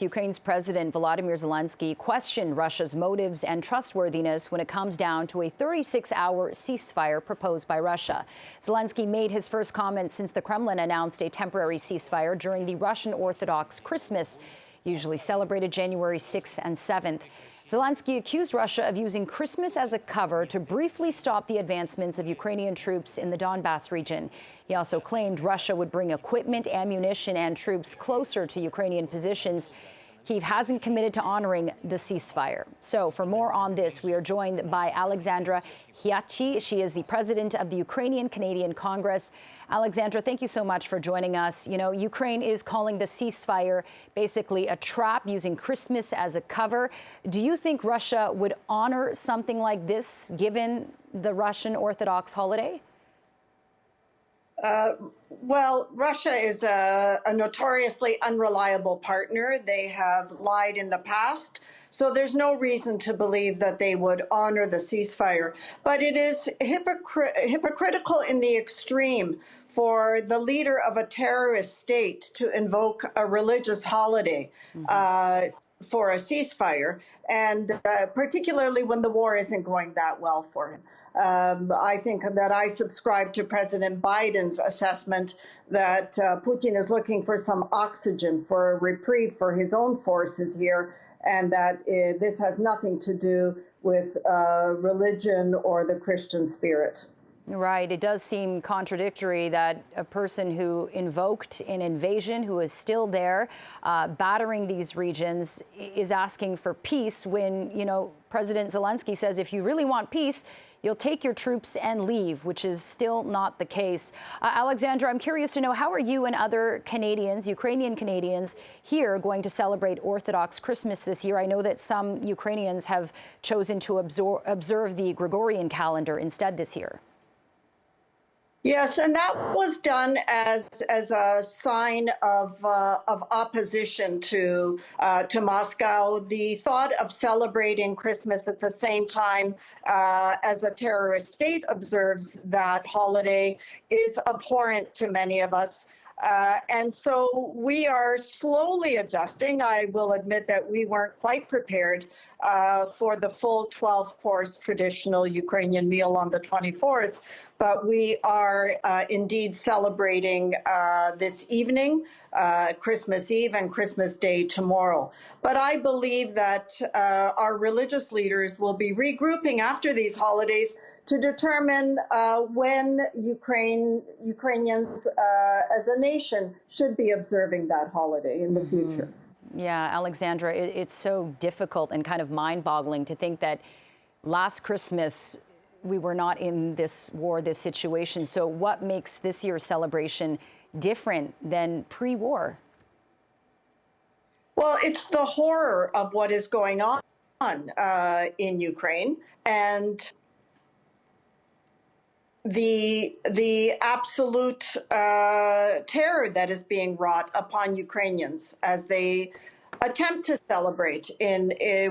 Ukraine's President Volodymyr Zelensky questioned Russia's motives and trustworthiness when it comes down to a 36-hour ceasefire proposed by Russia. Zelensky made his first comments since the Kremlin announced a temporary ceasefire during the Russian Orthodox Christmas, usually celebrated January 6th and 7th. Zelensky accused Russia of using Christmas as a cover to briefly stop the advancements of Ukrainian troops in the Donbas region. He also claimed Russia would bring equipment, ammunition, and troops closer to Ukrainian positions. Kyiv hasn't committed to honoring the ceasefire. So for more on this, we are joined by Alexandra Hyachi. She is the president of the Ukrainian Canadian Congress. Alexandra, thank you so much for joining us. You know, Ukraine is calling the ceasefire basically a trap, using Christmas as a cover. Do you think Russia would honor something like this, given the Russian Orthodox holiday? Well, Russia is a notoriously unreliable partner. They have lied in the past, so there's no reason to believe that they would honor the ceasefire. But it is hypocritical in the extreme for the leader of a terrorist state to invoke a religious holiday for a ceasefire, and particularly when the war isn't going that well for him. I think that I subscribe to President Biden's assessment that Putin is looking for some oxygen, for a reprieve for his own forces here, and that this has nothing to do with religion or the Christian spirit. Right. It does seem contradictory that a person who invoked an invasion, who is still there, battering these regions, is asking for peace when, you know, President Zelensky says if you really want peace, you'll take your troops and leave, which is still not the case. Alexandra, I'm curious to know, how are you and other Canadians, Ukrainian Canadians, here going to celebrate Orthodox Christmas this year? I know that some Ukrainians have chosen to observe the Gregorian calendar instead this year. Yes, and that was done as a sign of opposition to Moscow. The thought of celebrating Christmas at the same time as a terrorist state observes that holiday is abhorrent to many of us. And so we are slowly adjusting. I will admit that we weren't quite prepared for the full 12-course traditional Ukrainian meal on the 24th, but we are indeed celebrating this evening, Christmas Eve and Christmas Day tomorrow. But I believe that our religious leaders will be regrouping after these holidays to determine when Ukrainians as a nation should be observing that holiday in the future. Yeah, Alexandra, it's so difficult and kind of mind-boggling to think that last Christmas we were not in this war, this situation. So what makes this year's celebration different than pre-war? Well, it's the horror of what is going on in Ukraine, and the absolute terror that is being wrought upon Ukrainians as they attempt to celebrate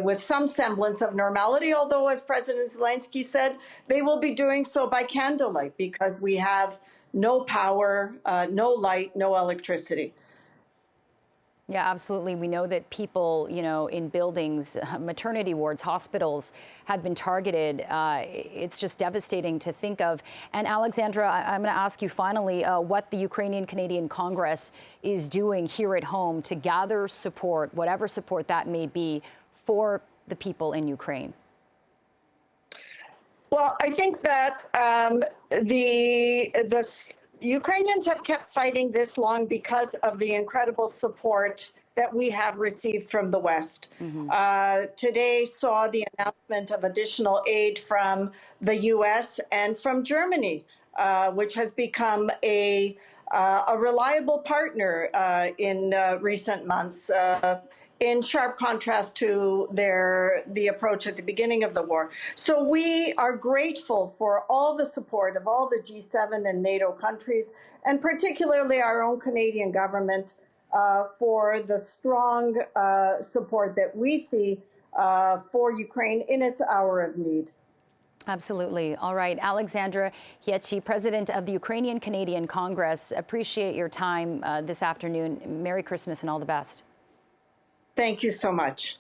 with some semblance of normality, although, as President Zelensky said, they will be doing so by candlelight because we have no power, no light, no electricity. Yeah, absolutely. We know that people, you know, in buildings, maternity wards, hospitals have been targeted. It's just devastating to think of. And Alexandra, I'm going to ask you finally what the Ukrainian Canadian Congress is doing here at home to gather support, whatever support that may be, for the people in Ukraine. Well, I think that the Ukrainians have kept fighting this long because of the incredible support that we have received from the West. Today saw the announcement of additional aid from the U.S. and from Germany, which has become a reliable partner in recent months, in sharp contrast to the approach at the beginning of the war. So we are grateful for all the support of all the G7 and NATO countries, and particularly our own Canadian government, for the strong support that we see for Ukraine in its hour of need. Absolutely. All right. Alexandra Hyachi, president of the Ukrainian Canadian Congress, appreciate your time this afternoon. Merry Christmas and all the best. Thank you so much.